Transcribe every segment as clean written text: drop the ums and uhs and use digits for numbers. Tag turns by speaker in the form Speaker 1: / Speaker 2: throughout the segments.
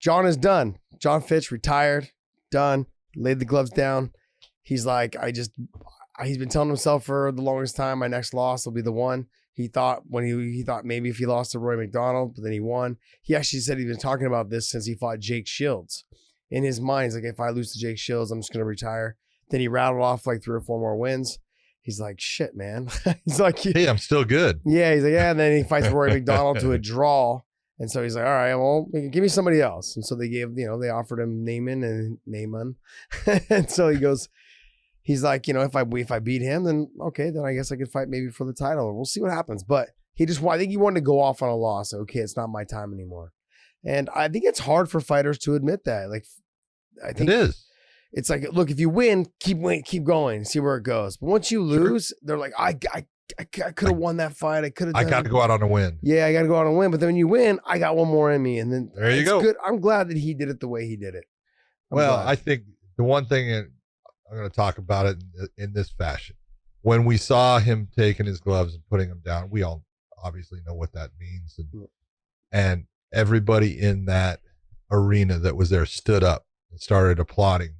Speaker 1: Jon is done. Jon Fitch retired, done, laid the gloves down. He's like, he's been telling himself for the longest time, my next loss will be the one. He thought he thought maybe if he lost to Roy McDonald, but then he won. He actually said he's been talking about this since he fought Jake Shields. In his mind, he's like, if I lose to Jake Shields, I'm just going to retire. Then he rattled off like 3 or 4 more wins. He's like, shit, man. He's like,
Speaker 2: hey, I'm still good.
Speaker 1: Yeah, he's like, yeah. And then he fights Roy McDonald to a draw. And so he's like, all right, well, give me somebody else. And so they they offered him Neiman. And so he's like, if I beat him, then okay, then I guess I could fight maybe for the title. We'll see what happens. But I think he wanted to go off on a loss. Okay, it's not my time anymore. And I think it's hard for fighters to admit that. Like, I think
Speaker 2: it is.
Speaker 1: It's like, look, if you win, keep going, see where it goes. But once you lose, they're like, I could have won that fight. I
Speaker 2: got to go out on a win.
Speaker 1: Yeah, I got to go out and win. But then when you win, I got one more in me. And then
Speaker 2: there you go.
Speaker 1: Good. I'm glad that he did it the way he did it.
Speaker 2: I think the one thing, and I'm going to talk about it in this fashion. When we saw him taking his gloves and putting them down, we all obviously know what that means. And everybody in that arena that was there stood up and started applauding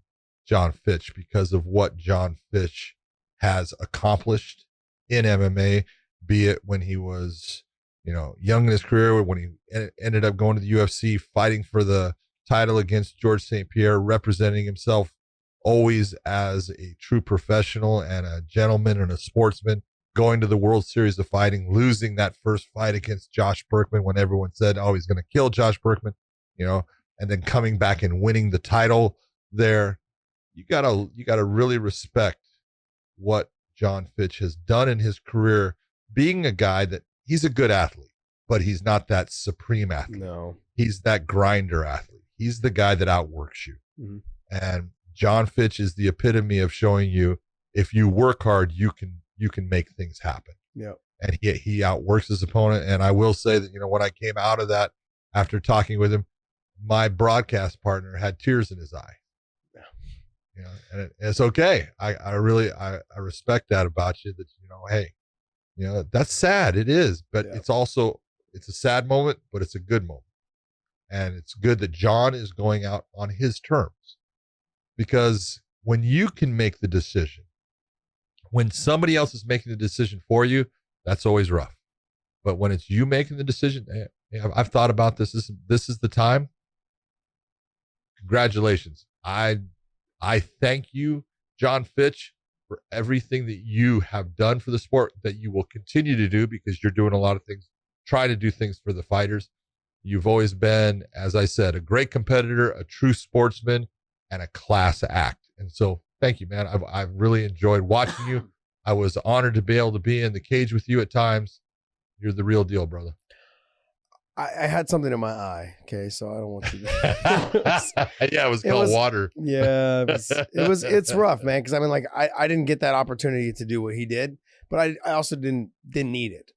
Speaker 2: Jon Fitch because of what Jon Fitch has accomplished in MMA, be it when he was, young in his career, when he ended up going to the UFC, fighting for the title against George St. Pierre, representing himself always as a true professional and a gentleman and a sportsman, going to the World Series of Fighting, losing that first fight against Josh Berkman when everyone said, oh, he's going to kill Josh Berkman, and then coming back and winning the title there. You gotta really respect what Jon Fitch has done in his career, being a guy that he's a good athlete, but he's not that supreme athlete.
Speaker 1: No.
Speaker 2: He's that grinder athlete. He's the guy that outworks you. Mm-hmm. And Jon Fitch is the epitome of showing you, if you work hard, you can make things happen.
Speaker 1: Yeah. And
Speaker 2: he outworks his opponent. And I will say that, when I came out of that after talking with him, my broadcast partner had tears in his eye. And it's okay. I really respect that about you, that, hey, that's sad. It is, but it's a sad moment, but it's a good moment. And it's good that Jon is going out on his terms, because when you can make the decision, when somebody else is making the decision for you, that's always rough. But when it's you making the decision, hey, I've thought about this. This is the time. Congratulations. I thank you, Jon Fitch, for everything that you have done for the sport, that you will continue to do, because you're doing a lot of things, trying to do things for the fighters. You've always been, as I said, a great competitor, a true sportsman, and a class act. And so thank you, man. I've really enjoyed watching you. I was honored to be able to be in the cage with you at times. You're the real deal, brother.
Speaker 1: I had something in my eye. Okay, so I don't want you to.
Speaker 2: It was called water.
Speaker 1: Yeah, it's rough, man. Because I didn't get that opportunity to do what he did, but I also didn't need it.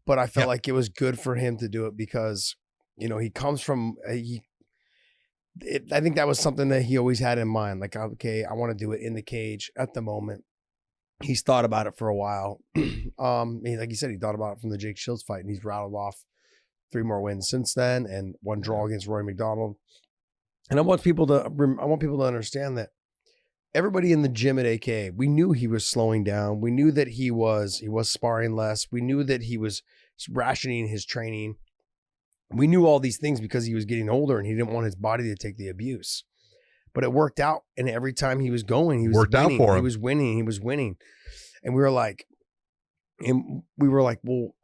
Speaker 1: But I felt like it was good for him to do it, because he comes from I think that was something that he always had in mind. Like, okay, I want to do it in the cage at the moment. He's thought about it for a while. Like you said, he thought about it from the Jake Shields fight, and he's rattled off 3 more wins since then, and 1 draw against Roy McDonald. And I want people to understand that everybody in the gym at AK, we knew he was slowing down. We knew that he was sparring less. We knew that he was rationing his training. We knew all these things because he was getting older and he didn't want his body to take the abuse. But it worked out, and every time he was going, he was
Speaker 2: worked
Speaker 1: winning.
Speaker 2: Out for him.
Speaker 1: He was winning. And we were like, well,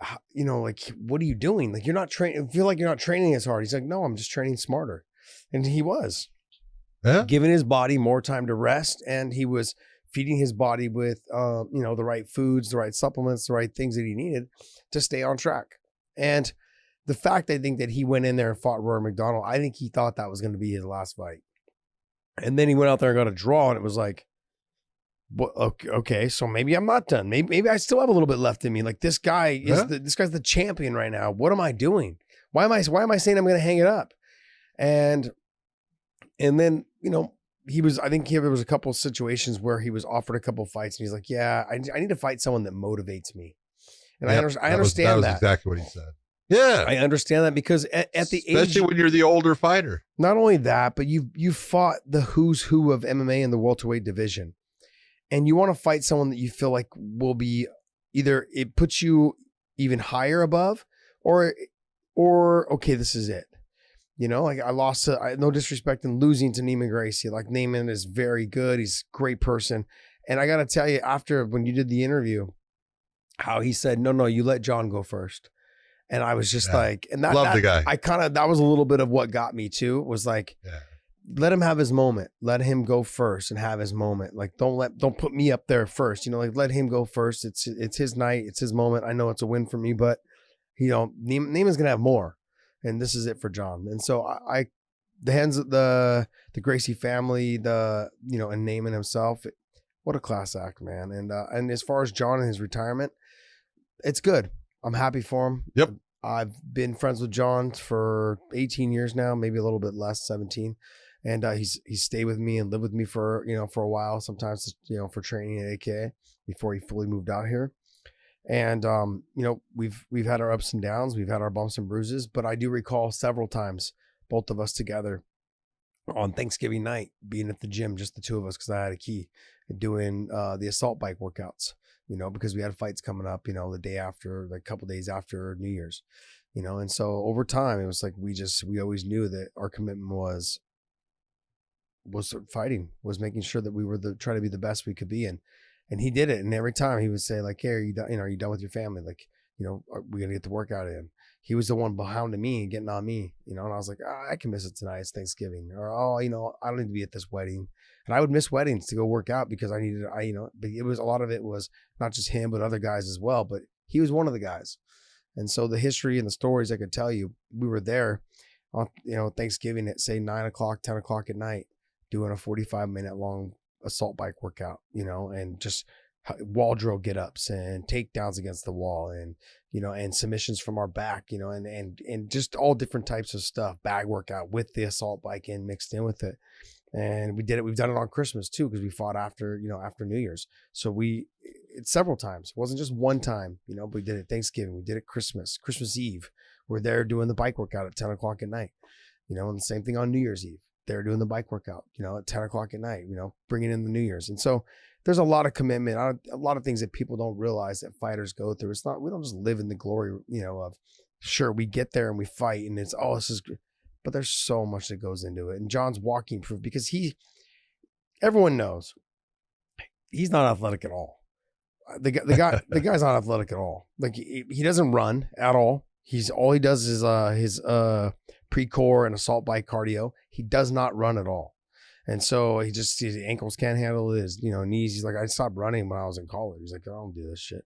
Speaker 1: what are you doing? Like, you're not training. I feel like you're not training as hard. He's like, no, I'm just training smarter. And he was giving his body more time to rest. And he was feeding his body with, the right foods, the right supplements, the right things that he needed to stay on track. And the fact, I think, that he went in there and fought Roy McDonald, I think he thought that was going to be his last fight. And then he went out there and got a draw, and it was like, well, okay, so maybe I'm not done. Maybe I still have a little bit left in me. Like, this guy is this guy's the champion right now. What am I doing? Why am I saying I'm going to hang it up? And then, I think there was a couple of situations where he was offered a couple of fights, and he's like, yeah, I need to fight someone that motivates me. And I understand
Speaker 2: that was exactly what he said. Yeah.
Speaker 1: I understand that because at the
Speaker 2: especially when you're the older fighter.
Speaker 1: Not only that, but you fought the who's who of MMA in the welterweight division. And you want to fight someone that you feel like will be either it puts you even higher above or okay, this is it. You know, like I lost to, no disrespect in losing to Neiman Gracie. Like Neiman is very good. He's a great person. And I got to tell you, after when you did the interview, how he said, no, you let Jon go first. And I was just like, and
Speaker 2: love the guy.
Speaker 1: That was a little bit of what got me too, was like, let him have his moment. Let him go first and have his moment. Like, don't put me up there first. You know, like let him go first. It's his night. It's his moment. I know it's a win for me, but you know, Neiman's going to have more. And this is it for Jon. And so the hands of the Gracie family, and Neiman himself, what a class act, man. And as far as Jon and his retirement, it's good. I'm happy for him.
Speaker 2: Yep.
Speaker 1: I've been friends with Jon for 18 years now, maybe a little bit less, 17. And he's stayed with me and lived with me for a while, sometimes, for training at AKA before he fully moved out here. And, we've had our ups and downs. We've had our bumps and bruises, but I do recall several times, both of us together on Thanksgiving night, being at the gym, just the two of us, because I had a key, doing the assault bike workouts, because we had fights coming up, the day after, like a couple days after New Year's, and so over time, it was like, we always knew that our commitment was fighting, was making sure that we were try to be the best we could be. And he did it. And every time he would say like, hey, are you done? Are you done with your family? Like, are we going to get the workout in? He was the one behind me and getting on me, and I was like, I can miss it tonight. It's Thanksgiving. Or, I don't need to be at this wedding. And I would miss weddings to go work out because but it was, a lot of it was not just him, but other guys as well. But he was one of the guys. And so the history and the stories I could tell you, we were there on, Thanksgiving at say 9 o'clock, 10 o'clock at night, doing a 45-minute long assault bike workout, and just wall drill get ups and takedowns against the wall and, and submissions from our back, and just all different types of stuff, bag workout with the assault bike mixed in with it. And we did it. We've done it on Christmas too, because we fought after New Year's. So it's several times. It wasn't just one time, but we did it Thanksgiving. We did it Christmas Eve. We're there doing the bike workout at 10 o'clock at night, and the same thing on New Year's Eve. They're doing the bike workout, at 10 o'clock at night, bringing in the New Year's. And so there's a lot of commitment, a lot of things that people don't realize that fighters go through. It's not, we don't just live in the glory, of sure, we get there and we fight and it's, this is good. But there's so much that goes into it. And Jon's walking proof, because everyone knows he's not athletic at all. The guy's not athletic at all. Like he doesn't run at all. All he does is his pre-core and assault bike cardio. He does not run at all. And so his ankles can't handle it, his knees. He's like, I stopped running when I was in college. He's like, I don't do this shit.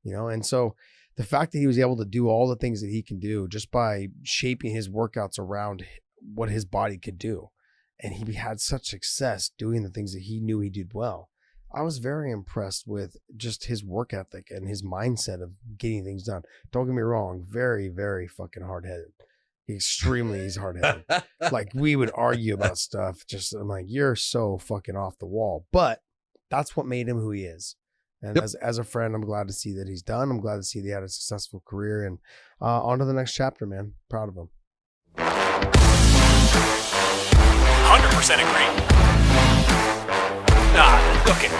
Speaker 1: And so the fact that he was able to do all the things that he can do just by shaping his workouts around what his body could do. And he had such success doing the things that he knew he did well. I was very impressed with just his work ethic and his mindset of getting things done. Don't get me wrong, very, very fucking hard-headed. He's hard-headed. Like we would argue about stuff. I'm like, you're so fucking off the wall. But that's what made him who he is. And as a friend, I'm glad to see that he's done. I'm glad to see that he had a successful career, and on to the next chapter, man. Proud of him.
Speaker 3: 100% agree. Okay.